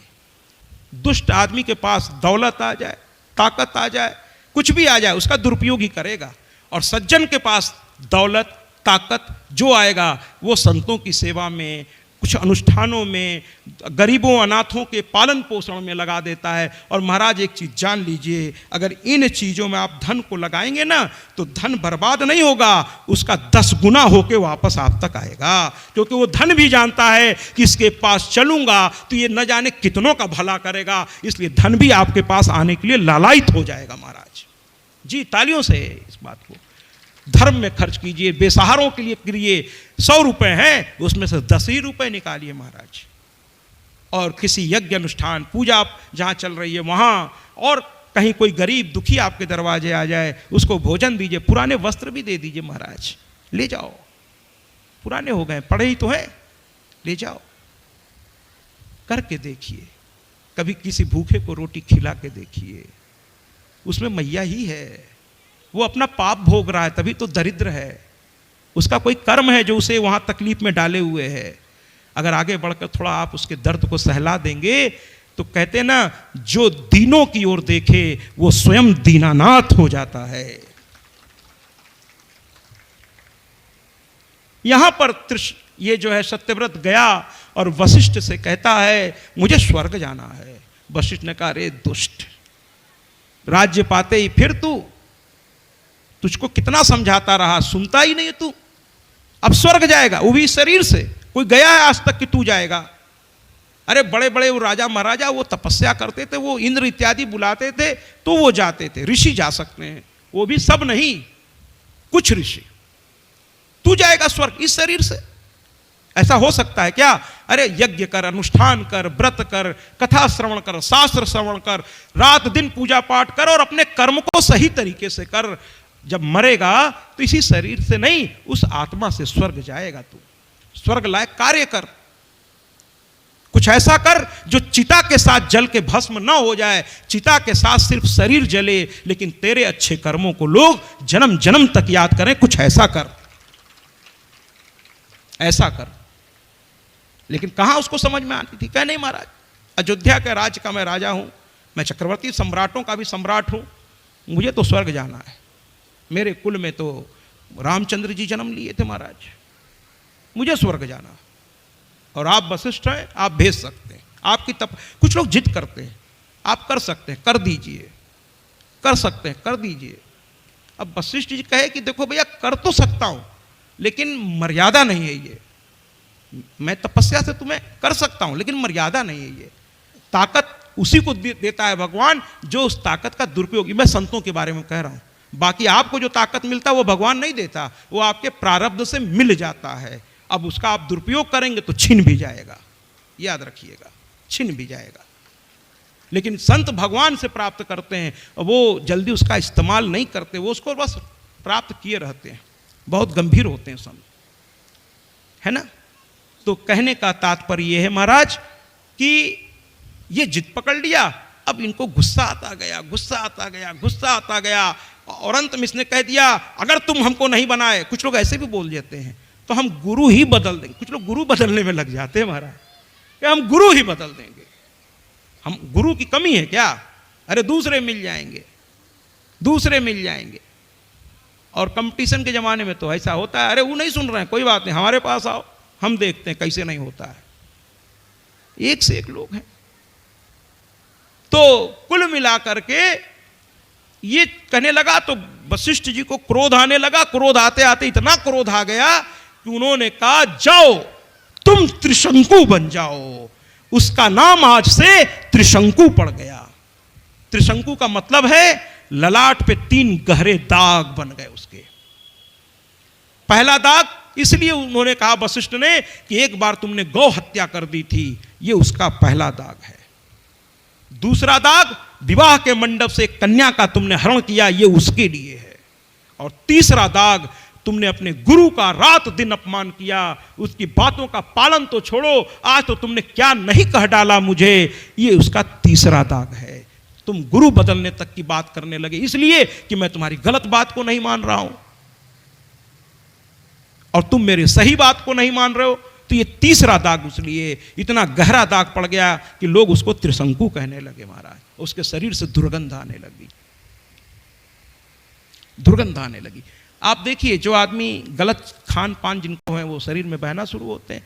दुष्ट आदमी के पास दौलत आ जाए, ताकत आ जाए, कुछ भी आ जाए, उसका दुरुपयोग ही करेगा। और सज्जन के पास दौलत ताकत जो आएगा वो संतों की सेवा में, कुछ अनुष्ठानों में, गरीबों अनाथों के पालन पोषण में लगा देता है। और महाराज एक चीज़ जान लीजिए, अगर इन चीज़ों में आप धन को लगाएंगे ना तो धन बर्बाद नहीं होगा, उसका 10 गुना होके वापस आप तक आएगा। क्योंकि वो धन भी जानता है कि इसके पास चलूंगा तो ये न जाने कितनों का भला करेगा, इसलिए धन भी आपके पास आने के लिए लालायित हो जाएगा। महाराज जी तालियों से इस बात को धर्म में खर्च कीजिए, बेसहारों के लिए करिए। 100 रुपए हैं, उसमें से 10 ही रुपए निकालिए महाराज, और किसी यज्ञ अनुष्ठान पूजा जहाँ चल रही है वहाँ, और कहीं कोई गरीब दुखी आपके दरवाजे आ जाए उसको भोजन दीजिए, पुराने वस्त्र भी दे दीजिए महाराज, ले जाओ, पुराने हो गए, पड़े ही तो हैं, ले जाओ। करके देखिए, कभी किसी भूखे को रोटी खिला के देखिए, उसमें मैया ही है, वो अपना पाप भोग रहा है तभी तो दरिद्र है, उसका कोई कर्म है जो उसे वहाँ तकलीफ में डाले हुए है। अगर आगे बढ़कर थोड़ा आप उसके दर्द को सहला देंगे तो कहते ना, जो दीनों की ओर देखे वो स्वयं दीनानाथ हो जाता है। यहां पर ये जो है सत्यव्रत गया और वशिष्ठ से कहता है मुझे स्वर्ग जाना है। वशिष्ठ ने कहा, अरे दुष्ट, राज्य पाते ही फिर तू, तुझको कितना समझाता रहा, सुनता ही नहीं तू, अब स्वर्ग जाएगा, वो भी शरीर से। कोई गया है आज तक कि तू जाएगा? अरे बड़े बड़े वो राजा महाराजा वो तपस्या करते थे, वो इंद्र इत्यादि बुलाते थे तो वो जाते थे, ऋषि जा सकते हैं, वो भी सब नहीं, कुछ ऋषि। तू जाएगा स्वर्ग इस शरीर से? ऐसा हो सकता है क्या? अरे यज्ञ कर, अनुष्ठान कर, व्रत कर, कथा श्रवण कर, शास्त्र श्रवण कर, रात दिन पूजा पाठ कर और अपने कर्म को सही तरीके से कर। जब मरेगा तो इसी शरीर से नहीं, उस आत्मा से स्वर्ग जाएगा। तू स्वर्ग लायक कार्य कर, कुछ ऐसा कर जो चिता के साथ जल के भस्म ना हो जाए, चिता के साथ सिर्फ शरीर जले, लेकिन तेरे अच्छे कर्मों को लोग जन्म जन्म तक याद करें। कुछ ऐसा कर, ऐसा कर। लेकिन कहां उसको समझ में आती थी? कह नहीं महाराज, अयोध्या के राज्य का मैं राजा हूं, मैं चक्रवर्ती सम्राटों का भी सम्राट हूं, मुझे तो स्वर्ग जाना है। मेरे कुल में तो रामचंद्र जी जन्म लिए थे महाराज, मुझे स्वर्ग जाना। और आप वशिष्ठ हैं, आप भेज सकते हैं, आपकी कुछ लोग जिद करते हैं, आप कर सकते हैं, कर दीजिए, कर सकते हैं, कर दीजिए। अब वशिष्ठ जी कहे कि देखो भैया, कर तो सकता हूं लेकिन मर्यादा नहीं है ये, मैं तपस्या से तुम्हें कर सकता हूं लेकिन मर्यादा नहीं है ये। ताकत उसी को देता है भगवान जो उस ताकत का दुरुपयोग, मैं संतों के बारे में कह रहा हूं, बाकी आपको जो ताकत मिलता है वो भगवान नहीं देता, वो आपके प्रारब्ध से मिल जाता है। अब उसका आप दुरुपयोग करेंगे तो छिन भी जाएगा, याद रखिएगा, छिन भी जाएगा। लेकिन संत भगवान से प्राप्त करते हैं, वो जल्दी उसका इस्तेमाल नहीं करते, वो उसको बस प्राप्त किए रहते हैं, बहुत गंभीर होते हैं संत, है ना। तो कहने का तात्पर्य यह है महाराज कि ये जिद पकड़ लिया, अब इनको गुस्सा आता गया, गुस्सा आता गया, गुस्सा आता गया, और अंत में इसने कह दिया अगर तुम हमको नहीं बनाए, कुछ लोग ऐसे भी बोल देते हैं, तो हम गुरु ही बदल देंगे। कुछ लोग गुरु बदलने में लग जाते हैं महाराज, कि हम गुरु ही बदल देंगे, हम गुरु की कमी है क्या? अरे दूसरे मिल जाएंगे, दूसरे मिल जाएंगे। और कंपटीशन के जमाने में तो ऐसा होता है, अरे वो नहीं सुन रहे हैं, कोई बात नहीं, हमारे पास आओ, हम देखते हैं कैसे नहीं होता है। एक से एक लोग हैं। तो कुल मिलाकर के ये कहने लगा तो वशिष्ठ जी को क्रोध आने लगा। क्रोध आते आते इतना क्रोध आ गया कि उन्होंने कहा जाओ तुम त्रिशंकु बन जाओ। उसका नाम आज से त्रिशंकु पड़ गया। त्रिशंकु का मतलब है ललाट पे 3 गहरे दाग बन गए उसके। पहला दाग इसलिए उन्होंने कहा वशिष्ठ ने कि एक बार तुमने गौ हत्या कर दी थी, ये उसका पहला दाग है। दूसरा दाग विवाह के मंडप से कन्या का तुमने हरण किया, ये उसके लिए है। और तीसरा दाग, तुमने अपने गुरु का रात दिन अपमान किया, उसकी बातों का पालन तो छोड़ो, आज तो तुमने क्या नहीं कह डाला मुझे, ये उसका तीसरा दाग है। तुम गुरु बदलने तक की बात करने लगे इसलिए कि मैं तुम्हारी गलत बात को नहीं मान रहा हूं और तुम मेरी सही बात को नहीं मान रहे हो। तो ये तीसरा दाग इसलिए इतना गहरा दाग पड़ गया कि लोग उसको त्रिशंकु कहने लगे महाराज। उसके शरीर से दुर्गंध आने लगी, दुर्गंध आने लगी। आप देखिए, जो आदमी गलत खान पान जिनको है वो शरीर में बहना शुरू होते हैं,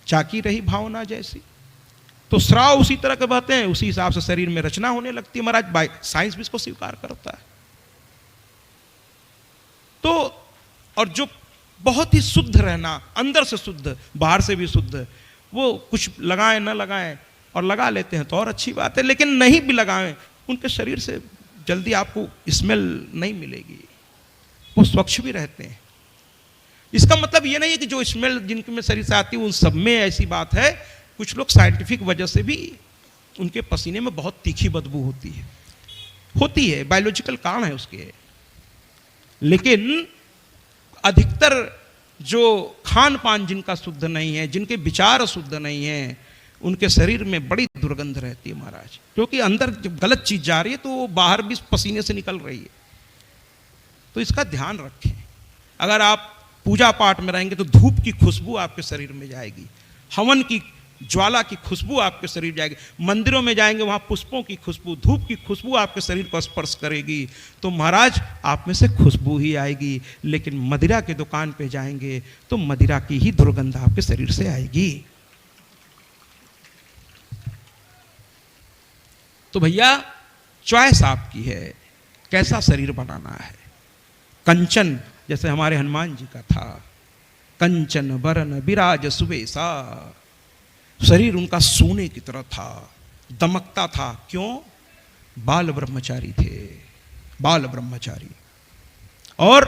चाकी रही भावना जैसी, तो स्राव उसी तरह के बहते हैं, उसी हिसाब से शरीर में रचना होने लगती है महाराज। साइंस भी इसको स्वीकार करता है। तो और जो बहुत ही शुद्ध रहना, अंदर से शुद्ध बाहर से भी शुद्ध, वो कुछ लगाएं ना लगाएं, और लगा लेते हैं तो और अच्छी बात है, लेकिन नहीं भी लगाएं उनके शरीर से जल्दी आपको स्मेल नहीं मिलेगी, वो स्वच्छ भी रहते हैं। इसका मतलब ये नहीं है कि जो स्मेल जिनके में शरीर से आती है उन सब में ऐसी बात है। कुछ लोग साइंटिफिक वजह से भी उनके पसीने में बहुत तीखी बदबू होती है, बायोलॉजिकल कारण है उसके। लेकिन अधिकतर जो खान पान जिनका शुद्ध नहीं है, जिनके विचार शुद्ध नहीं है, उनके शरीर में बड़ी दुर्गंध रहती है महाराज, क्योंकि अंदर जब गलत चीज जा रही है तो वो बाहर भी पसीने से निकल रही है। तो इसका ध्यान रखें। अगर आप पूजा पाठ में रहेंगे तो धूप की खुशबू आपके शरीर में जाएगी, हवन की ज्वाला की खुशबू आपके शरीर जाएगी। मंदिरों में जाएंगे वहां पुष्पों की खुशबू, धूप की खुशबू आपके शरीर को स्पर्श करेगी, तो महाराज आप में से खुशबू ही आएगी। लेकिन मदिरा की दुकान पे जाएंगे तो मदिरा की ही दुर्गंध आपके शरीर से आएगी। तो भैया चॉइस आपकी है, कैसा शरीर बनाना है। कंचन, जैसे हमारे हनुमान जी का था, कंचन बरन विराज सुबेसा, शरीर उनका सोने की तरह था, दमकता था। क्यों? बाल ब्रह्मचारी थे, बाल ब्रह्मचारी, और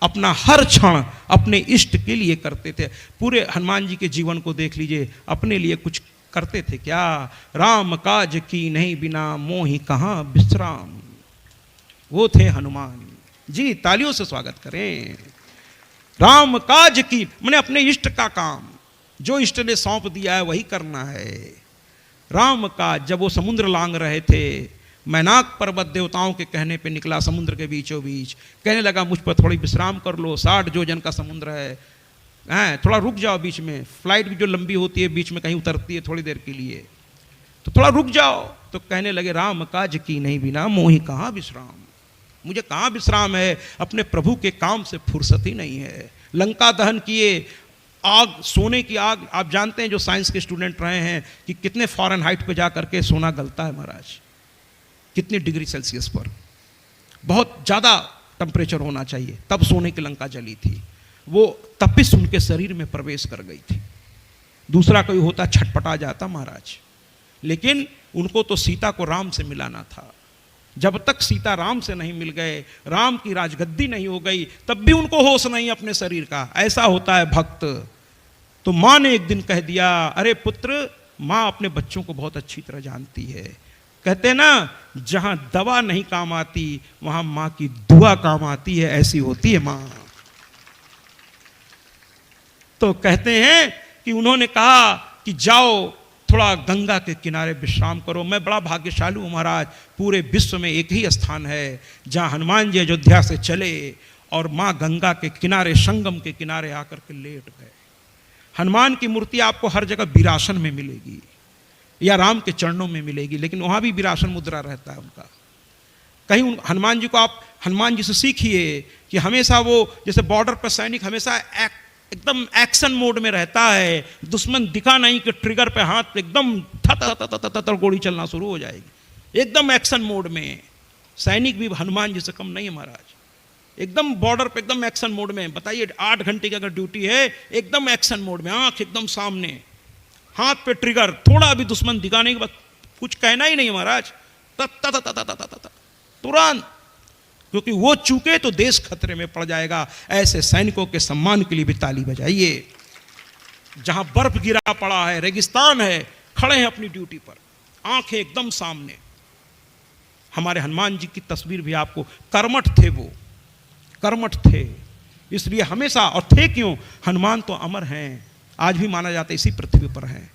अपना हर क्षण अपने इष्ट के लिए करते थे। पूरे हनुमान जी के जीवन को देख लीजिए, अपने लिए कुछ करते थे क्या? राम काज की नहीं बिना मोहि कहाँ विश्राम, वो थे हनुमान जी। तालियों से स्वागत करें। राम काज की मैंने अपने इष्ट का काम, जो इष्ट ने सौंप दिया है वही करना है। राम काज, जब वो समुद्र लांग रहे थे, मैनाक पर्वत देवताओं के कहने पे निकला समुद्र के बीचों बीच, कहने लगा मुझ पर थोड़ी विश्राम कर लो, 60 योजन का समुद्र है, थोड़ा रुक जाओ बीच में। फ्लाइट भी जो लंबी होती है बीच में कहीं उतरती है थोड़ी देर के लिए, तो थोड़ा रुक जाओ। तो कहने लगे राम काज की नहीं बिना मोहि कहाँ विश्राम, मुझे कहाँ विश्राम है, अपने प्रभु के काम से फुर्सत ही नहीं है। लंका दहन किए, आग, सोने की आग, आप जानते हैं जो साइंस के स्टूडेंट रहे हैं कि कितने फ़ारेनहाइट पे जा करके सोना गलता है महाराज, कितने डिग्री सेल्सियस पर, बहुत ज़्यादा टेम्परेचर होना चाहिए, तब सोने की लंका जली थी। वो तपिश उनके शरीर में प्रवेश कर गई थी। दूसरा कोई होता छटपटा जाता महाराज, लेकिन उनको तो सीता को राम से मिलाना था। जब तक सीता राम से नहीं मिल गए, राम की राजगद्दी नहीं हो गई, तब भी उनको होश नहीं अपने शरीर का। ऐसा होता है भक्त। तो माँ ने एक दिन कह दिया, अरे पुत्र, माँ अपने बच्चों को बहुत अच्छी तरह जानती है। कहते ना, जहां दवा नहीं काम आती वहां माँ की दुआ काम आती है, ऐसी होती है माँ। तो कहते हैं कि उन्होंने कहा कि जाओ थोड़ा गंगा के किनारे विश्राम करो। मैं बड़ा भाग्यशाली हूँ महाराज, पूरे विश्व में एक ही स्थान है जहाँ हनुमान जी अयोध्या से चले और माँ गंगा के किनारे, संगम के किनारे आकर के लेट गए। हनुमान की मूर्ति आपको हर जगह वीरासन में मिलेगी या राम के चरणों में मिलेगी, लेकिन वहाँ भी वीरासन मुद्रा रहता है उनका। कहीं हनुमान जी को आप हनुमान जी से सीखिए कि हमेशा वो, जैसे बॉर्डर पर सैनिक हमेशा एकदम एक्शन मोड में रहता है, दुश्मन दिखा नहीं कि ट्रिगर पे हाथ एकदम थर गोली चलना शुरू हो जाएगी, एकदम एक्शन मोड में। सैनिक भी हनुमान जी से कम नहीं है महाराज, एकदम बॉर्डर पे एकदम एक्शन मोड में। बताइए 8 घंटे की अगर ड्यूटी है, एकदम एक्शन मोड में, आंख एकदम सामने, हाथ पे ट्रिगर, थोड़ा भी दुश्मन दिखाने के बाद कुछ कहना ही नहीं महाराज, तुरंत, क्योंकि वो चूके तो देश खतरे में पड़ जाएगा। ऐसे सैनिकों के सम्मान के लिए भी ताली बजाइए। जहां बर्फ गिरा पड़ा है, रेगिस्तान है, खड़े हैं अपनी ड्यूटी पर, आंखें एकदम सामने। हमारे हनुमान जी की तस्वीर भी आपको, कर्मठ थे वो, कर्मठ थे, इसलिए हमेशा, और थे क्यों, हनुमान तो अमर हैं, आज भी माना जाता है इसी पृथ्वी पर हैं,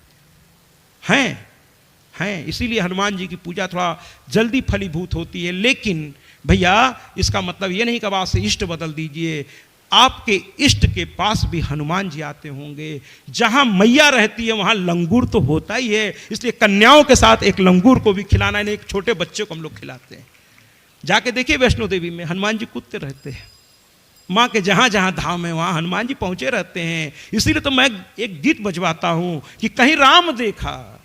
इसीलिए हनुमान जी की पूजा थोड़ा जल्दी फलीभूत होती है। लेकिन भैया इसका मतलब ये नहीं कि अब आज से इष्ट बदल दीजिए, आपके इष्ट के पास भी हनुमान जी आते होंगे। जहां मैया रहती है वहां लंगूर तो होता ही है, इसलिए कन्याओं के साथ एक लंगूर को भी खिलाना है, एक छोटे बच्चे को हम लोग खिलाते हैं। जाके देखिए वैष्णो देवी में हनुमान जी कूदते रहते हैं, माँ के जहां जहां धाम है वहां हनुमान जी पहुंचे रहते हैं। इसीलिए तो मैं एक गीत बजवाता हूं कि कहीं राम देखा,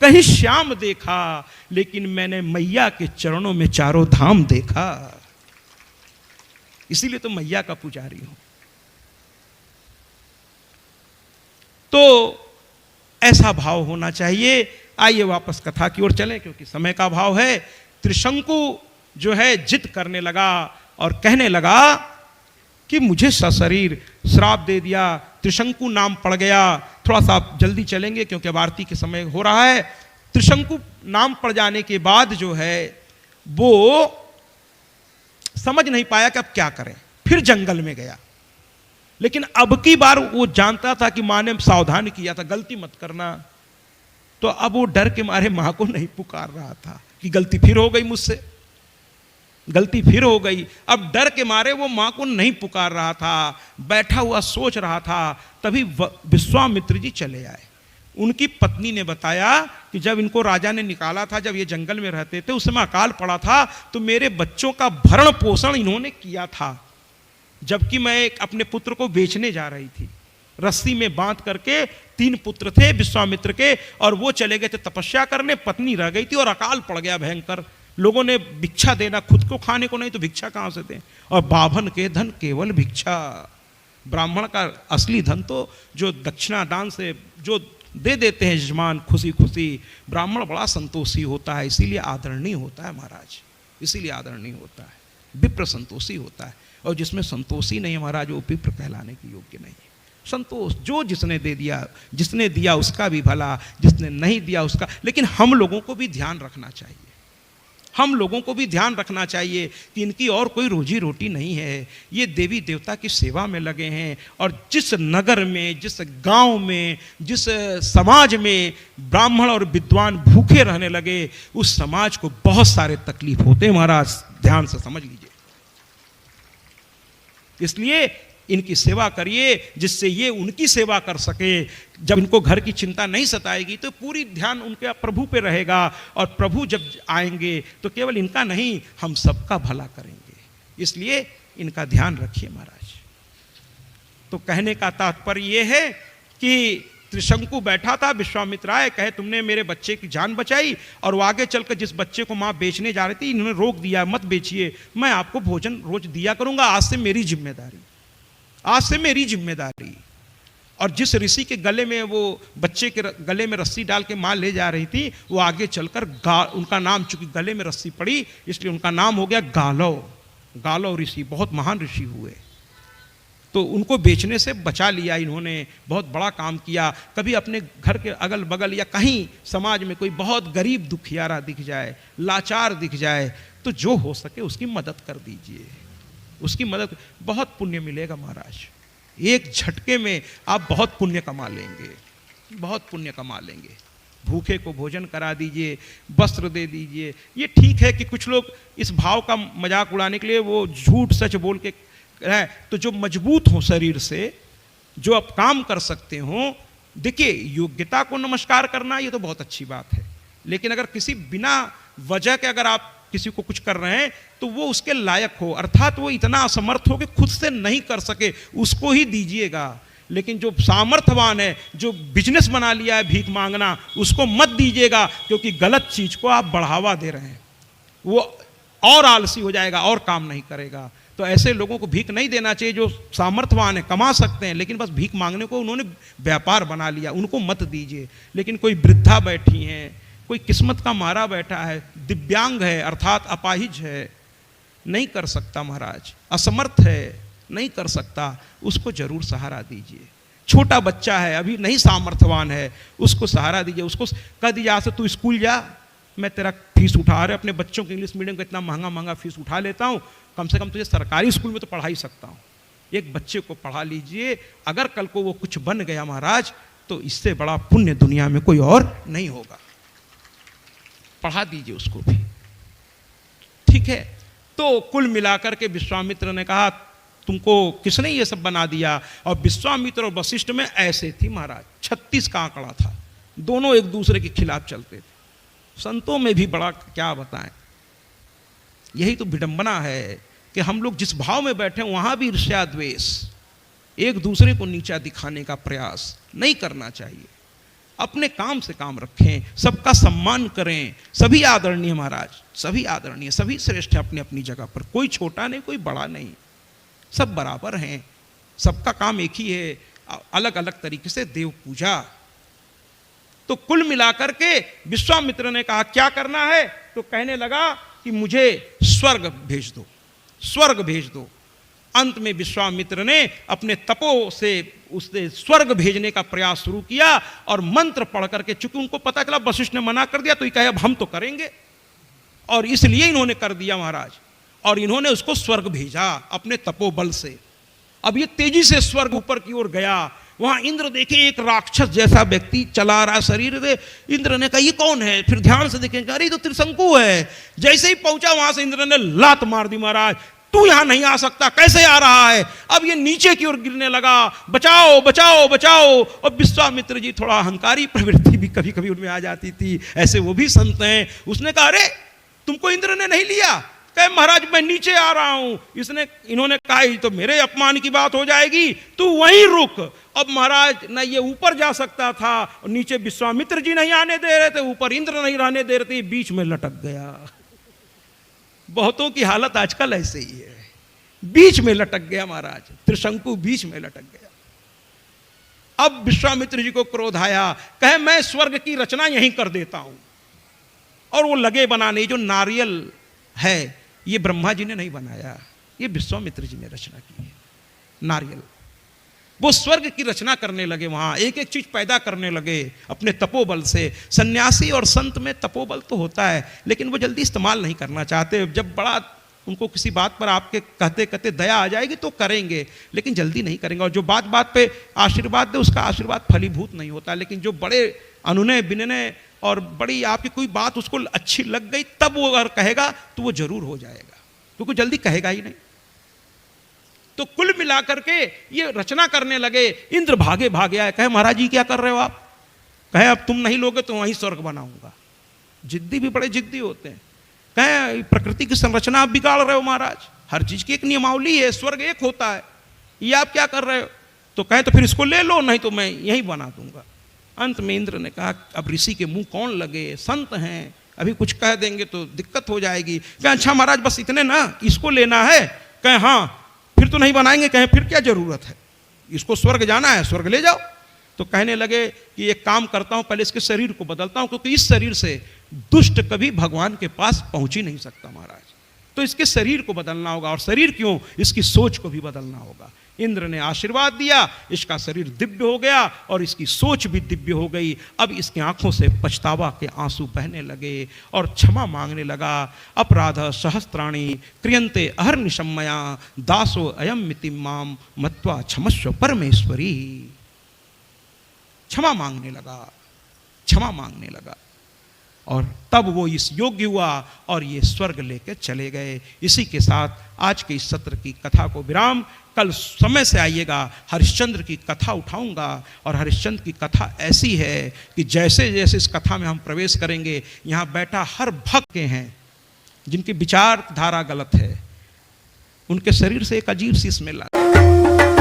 कहीं श्याम देखा, लेकिन मैंने मैया के चरणों में चारों धाम देखा। इसीलिए तो मैया का पुजारी हूं। तो ऐसा भाव होना चाहिए। आइए वापस कथा की ओर चलें, क्योंकि समय का भाव है। त्रिशंकु जो है जिद करने लगा और कहने लगा कि मुझे सशरीर श्राप दे दिया, त्रिशंकु नाम पड़ गया। थोड़ा सा आप जल्दी चलेंगे क्योंकि अब आरती के समय हो रहा है। त्रिशंकु नाम पड़ जाने के बाद जो है वो समझ नहीं पाया कि अब क्या करें, फिर जंगल में गया। लेकिन अब की बार वो जानता था कि माँ ने सावधान किया था गलती मत करना, तो अब वो डर के मारे माँ को नहीं पुकार रहा था कि गलती फिर हो गई मुझसे, गलती फिर हो गई। अब डर के मारे वो माँ को नहीं पुकार रहा था, बैठा हुआ सोच रहा था। तभी विश्वामित्र जी चले आए। उनकी पत्नी ने बताया कि जब इनको राजा ने निकाला था, जब ये जंगल में रहते थे, उस समय अकाल पड़ा था, तो मेरे बच्चों का भरण पोषण इन्होंने किया था। जबकि मैं अपने पुत्र को बेचने जा रही थी, रस्सी में बांध करके। 3 पुत्र थे विश्वामित्र के, और वो चले गए थे तपस्या करने, पत्नी रह गई थी और अकाल पड़ गया भयंकर। लोगों ने भिक्षा देना, खुद को खाने को नहीं तो भिक्षा कहां से दें। और बाभन के धन केवल भिक्षा, ब्राह्मण का असली धन तो जो दक्षिणा दान से जो दे देते हैं यजमान, खुशी खुशी, ब्राह्मण बड़ा संतोषी होता है, इसीलिए आदरणीय होता है महाराज, इसीलिए आदरणीय होता है। विप्र संतोषी होता है, और जिसमें संतोषी नहीं है महाराज वो विप्र कहलाने की योग्य नहीं है। संतोष जो जिसने दे दिया, जिसने दिया उसका भी भला, जिसने नहीं दिया उसका। लेकिन हम लोगों को भी ध्यान रखना चाहिए, हम लोगों को भी ध्यान रखना चाहिए कि इनकी और कोई रोजी रोटी नहीं है, ये देवी देवता की सेवा में लगे हैं। और जिस नगर में, जिस गांव में, जिस समाज में ब्राह्मण और विद्वान भूखे रहने लगे, उस समाज को बहुत सारे तकलीफ होते हैं महाराज, ध्यान से समझ लीजिए। इसलिए इनकी सेवा करिए जिससे ये उनकी सेवा कर सके। जब इनको घर की चिंता नहीं सताएगी तो पूरी ध्यान उनके प्रभु पे रहेगा, और प्रभु जब आएंगे तो केवल इनका नहीं हम सबका भला करेंगे। इसलिए इनका ध्यान रखिए महाराज। तो कहने का तात्पर्य ये है कि त्रिशंकु बैठा था, विश्वामित्र आए, कहे तुमने मेरे बच्चे की जान बचाई, और वो आगे चलकर जिस बच्चे को माँ बेचने जा रही थी इन्होंने रोक दिया, मत बेचिए, मैं आपको भोजन रोज दिया करूंगा, आज से मेरी जिम्मेदारी, आज से मेरी जिम्मेदारी। और जिस ऋषि के गले में वो बच्चे के गले में रस्सी डाल के माँ ले जा रही थी, वो आगे चलकर उनका नाम, चूंकि गले में रस्सी पड़ी इसलिए उनका नाम हो गया गालव। गालव ऋषि बहुत महान ऋषि हुए। तो उनको बेचने से बचा लिया इन्होंने, बहुत बड़ा काम किया। कभी अपने घर के अगल बगल या कहीं समाज में कोई बहुत गरीब दुखियारा दिख जाए, लाचार दिख जाए, तो जो हो सके उसकी मदद कर दीजिए, उसकी मदद, बहुत पुण्य मिलेगा महाराज। एक झटके में आप बहुत पुण्य कमा लेंगे, बहुत पुण्य कमा लेंगे। भूखे को भोजन करा दीजिए, वस्त्र दे दीजिए। ये ठीक है कि कुछ लोग इस भाव का मजाक उड़ाने के लिए वो झूठ सच बोल के है, तो जो मजबूत हो शरीर से, जो आप काम कर सकते हो, देखिए योग्यता को नमस्कार करना ये तो बहुत अच्छी बात है, लेकिन अगर किसी बिना वजह के अगर आप किसी को कुछ कर रहे हैं तो वो उसके लायक हो, अर्थात वो इतना असमर्थ हो कि खुद से नहीं कर सके, उसको ही दीजिएगा। लेकिन जो सामर्थ्यवान है, जो बिजनेस बना लिया है भीख मांगना, उसको मत दीजिएगा, क्योंकि गलत चीज को आप बढ़ावा दे रहे हैं। वो और आलसी हो जाएगा और काम नहीं करेगा। तो ऐसे लोगों को भीख नहीं देना चाहिए जो सामर्थ्यवान है, कमा सकते हैं, लेकिन बस भीख मांगने को उन्होंने व्यापार बना लिया, उनको मत दीजिए। लेकिन कोई वृद्धा बैठी हैं, कोई किस्मत का मारा बैठा है, दिव्यांग है अर्थात अपाहिज है, नहीं कर सकता महाराज, असमर्थ है, नहीं कर सकता, उसको जरूर सहारा दीजिए। छोटा बच्चा है, अभी नहीं सामर्थ्यवान है, उसको सहारा दीजिए, उसको कह दीजिए आज से तू स्कूल जा, मैं तेरा फीस उठा रहे, अपने बच्चों के इंग्लिश मीडियम का इतना महंगा महंगा फीस उठा लेता हूँ, कम से कम तुझे सरकारी स्कूल में तो पढ़ा ही सकता हूँ। एक बच्चे को पढ़ा लीजिए, अगर कल को वो कुछ बन गया महाराज, तो इससे बड़ा पुण्य दुनिया में कोई और नहीं होगा। पढ़ा दीजिए उसको भी, ठीक है। तो कुल मिलाकर के विश्वामित्र ने कहा, तुमको किसने ये सब बना दिया? और विश्वामित्र और वशिष्ठ में ऐसे थी महाराज, 36 का आंकड़ा था, दोनों एक दूसरे के खिलाफ चलते थे। संतों में भी बड़ा क्या बताएं, यही तो विडंबना है कि हम लोग जिस भाव में बैठे वहां भी ईर्ष्या द्वेष, एक दूसरे को नीचा दिखाने का प्रयास नहीं करना चाहिए। अपने काम से काम रखें, सबका सम्मान करें, सभी आदरणीय महाराज, सभी आदरणीय, सभी श्रेष्ठ है अपनी अपनी जगह पर, कोई छोटा नहीं कोई बड़ा नहीं, सब बराबर हैं, सबका काम एक ही है, अलग अलग तरीके से देव पूजा। तो कुल मिलाकर के विश्वामित्र ने कहा क्या करना है? तो कहने लगा कि मुझे स्वर्ग भेज दो, स्वर्ग भेज दो। अंत में विश्वामित्र ने अपने तपो से उसने स्वर्ग भेजने का प्रयास शुरू किया और मंत्र पढ़ करके, चूंकि उनको पता चला वशिष्ठ ने मना कर दिया, तो ये कहे अब हम तो करेंगे, और इसलिए इन्होंने कर दिया महाराज, और इन्होंने उसको स्वर्ग भेजा अपने तपोबल से। अब ये तेजी से स्वर्ग ऊपर की ओर गया, वहां इंद्र देखे एक राक्षस जैसा व्यक्ति चला रहा शरीर से। इंद्र ने कहा ये कौन है? फिर ध्यान से देखेंगे, अरे तो त्रिशंकु है। जैसे ही पहुंचा वहां से इंद्र ने लात मार दी, महाराज तू यहां नहीं आ सकता, कैसे आ रहा है? अब ये नीचे की ओर गिरने लगा, बचाओ बचाओ बचाओ। और विश्वामित्र जी थोड़ा अहंकारी प्रवृत्ति भी कभी कभी उनमें आ जाती थी, ऐसे वो भी संत हैं। उसने कहा अरे तुमको इंद्र ने नहीं लिया? कहे महाराज मैं नीचे आ रहा हूं। इन्होंने कहा ये तो मेरे अपमान की बात हो जाएगी, तू वहीं रुक। अब महाराज न ये ऊपर जा सकता था, और नीचे विश्वामित्र जी नहीं आने दे रहे थे, ऊपर इंद्र नहीं रहने दे रहे थे, बीच में लटक गया। बहुतों की हालत आजकल ऐसे ही है, बीच में लटक गया महाराज, त्रिशंकु बीच में लटक गया। अब विश्वामित्र जी को क्रोध आया, कहे मैं स्वर्ग की रचना यहीं कर देता हूं। और वो लगे बनाने, जो नारियल है ये ब्रह्मा जी ने नहीं बनाया, ये विश्वामित्र जी ने रचना की है नारियल। वो स्वर्ग की रचना करने लगे, वहां एक एक चीज पैदा करने लगे अपने तपोबल से। सन्यासी और संत में तपोबल तो होता है, लेकिन वो जल्दी इस्तेमाल नहीं करना चाहते। जब बड़ा उनको किसी बात पर आपके कहते कहते दया आ जाएगी तो करेंगे, लेकिन जल्दी नहीं करेंगे। और जो बात बात पे आशीर्वाद दे उसका आशीर्वाद फलीभूत नहीं होता। लेकिन जो बड़े अनुनय विनय और बड़ी आपकी कोई बात उसको अच्छी लग गई, तब वो अगर कहेगा तो वो जरूर हो जाएगा, क्योंकि जल्दी कहेगा ही नहीं। तो कुल मिलाकर के ये रचना करने लगे। इंद्र भागे भागे आए, कहे महाराज जी क्या कर रहे हो आप? कहे अब तुम नहीं लोगे तो वहीं स्वर्ग बनाऊंगा। जिद्दी भी बड़े जिद्दी होते हैं। कहे प्रकृति की संरचना आप बिगाड़ रहे हो महाराज, हर चीज की एक नियमावली है, स्वर्ग एक होता है, ये आप क्या कर रहे हो? तो कहे तो फिर इसको ले लो, नहीं तो मैं यहीं बना दूंगा। अंत में इंद्र ने कहा अब ऋषि के मुंह कौन लगे, संत हैं, अभी कुछ कह देंगे तो दिक्कत हो जाएगी। कहे अच्छा महाराज बस इतने ना, इसको लेना है? कहे हाँ, फिर तो नहीं बनाएंगे। कहे फिर क्या जरूरत है, इसको स्वर्ग जाना है, स्वर्ग ले जाओ। तो कहने लगे कि एक काम करता हूं, पहले इसके शरीर को बदलता हूं, क्योंकि इस शरीर से दुष्ट कभी भगवान के पास पहुंच ही नहीं सकता महाराज। तो इसके शरीर को बदलना होगा, और शरीर क्यों, इसकी सोच को भी बदलना होगा। इंद्र ने आशीर्वाद दिया, इसका शरीर दिव्य हो गया और इसकी सोच भी दिव्य हो गई। अब इसकी आंखों से पछतावा के आंसू बहने लगे और क्षमा मांगने लगा। अपराध सहस्त्राणी क्रियन्ते अहर्निशम्मया दासो अयम मिति माम मत्वा क्षमस्व परमेश्वरी। क्षमा मांगने लगा, क्षमा मांगने लगा, और तब वो इस योग्य हुआ और ये स्वर्ग लेकर चले गए। इसी के साथ आज के इस सत्र की कथा को विराम। कल समय से आइएगा, हरिश्चंद्र की कथा उठाऊंगा। और हरिश्चंद्र की कथा ऐसी है कि जैसे जैसे इस कथा में हम प्रवेश करेंगे, यहाँ बैठा हर भक्त के हैं जिनकी विचारधारा गलत है, उनके शरीर से एक अजीब सी स्मेल आती है।